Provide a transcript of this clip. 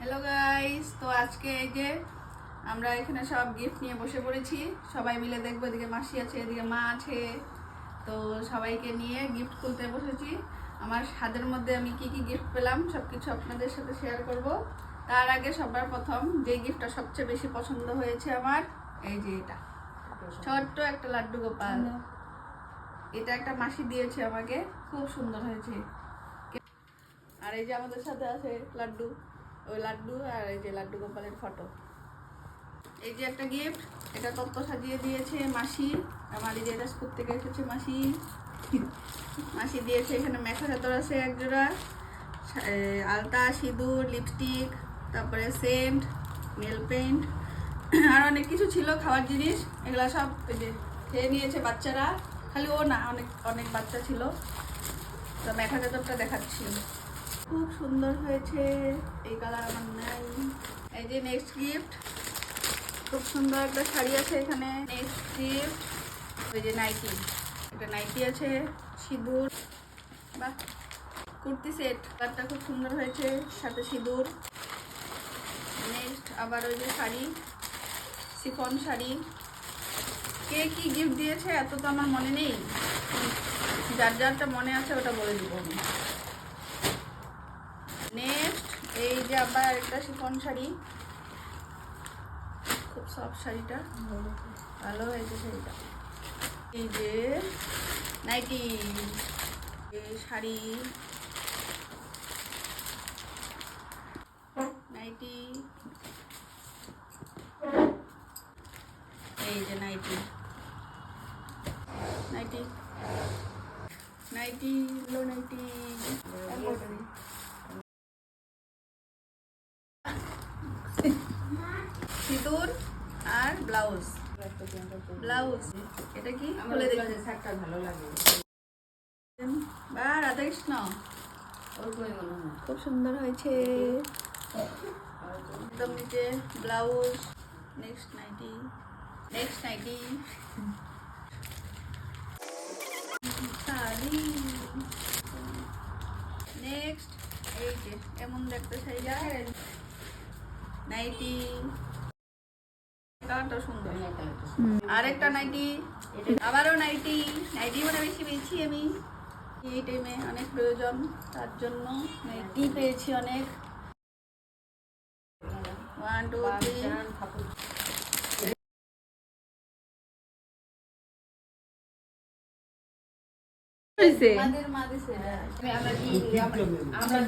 Hello guys, তো আজকে এই যে আমরা এখানে সব গিফট নিয়ে বসে পড়েছি। সবাই মিলে দেখবো, এদিকে মাসি আছে, এদিকে মা আছে। তো সবাইকে নিয়ে গিফট খুলতে বসেছি। আমার হাতের মধ্যে আমি কি কি গিফট পেলাম সবকিছু আপনাদের সাথে শেয়ার করব। তার আগে সবার প্রথম যে গিফটটা সবচেয়ে বেশি পছন্দ হয়েছে আমার, এই যে এটা ছোট্ট একটা লাড্ডু গোপাল। এটা একটা মাসি দিয়েছে আমাকে, খুব সুন্দর হয়েছে। আর এই যে আমাদের সাথে আছে লাড্ডু, ওই লাড্ডু আর এই যে লাড্ডু গোপালের ফটো। এই যে একটা গিফট, এটা তত্ত্ব সাজিয়ে দিয়েছে মাসি। আমার এই যে এটা স্কুল থেকে এসেছে মাসি। মাসি দিয়েছে এখানে মেখা চাদর আছে এক জোড়া, আলতা, সিঁদুর, লিপস্টিক, তারপরে সেন্ট, নেল পেন্ট আর অনেক কিছু ছিল খাওয়ার জিনিস। এগুলা সব এই যে খেয়ে নিয়েছে বাচ্চারা, খালি ও না, অনেক অনেক বাচ্চা ছিল। তো মেখা চাদরটা দেখাচ্ছি, খুব সুন্দর হয়েছে। এই কালার আমার নাই। এই যে নেক্সট গিফট, খুব সুন্দর একটা শাড়ি আছে এখানে। নেক্সট গিফট ওই যে নাইটি, এটা নাইটি আছে, সিঁদুর, বাহ, কুর্তি সেট, কালারটা খুব সুন্দর হয়েছে, সাথে সিঁদুর। নেক্সট আবার ওই যে শাড়ি, শিফন শাড়ি। কে কি গিফট দিয়েছে এত তো আমার মনে নেই, যার যারটা মনে আছে ওটা বলে দিব আমি। নেক্সট এই যে আবার একটা শিফন শাড়ি, খুব সফট শাড়িটা, ভালো হয়েছে শাড়িটা। এই যে নাইটি, এই শাড়ি, নাইটি, এই যে নাইটি, নাইটি, নাইটি, লো নাইটি, সিঁদুর আর ব্লাউজ। ব্লাউজ এটা কি খুলে দেখি, ভালো লাগে। বা রাধাকৃষ্ণ, খুব সুন্দর হয়েছে একদম নিচে blouse. Next nightie, next nightie, sari. Next এই যে এমন দেখতে শাড়িটা, নাইটি, কালারটা সুন্দর। আরেকটা নাইটি, আবারও নাইটি। নাইটি মানে বেশি পেয়েছি আমি এই টাইমে, অনেক প্রয়োজন, তার জন্য নাইটি পেয়েছি অনেক। 1 2 3 আমাদের মা দিছে। আমরা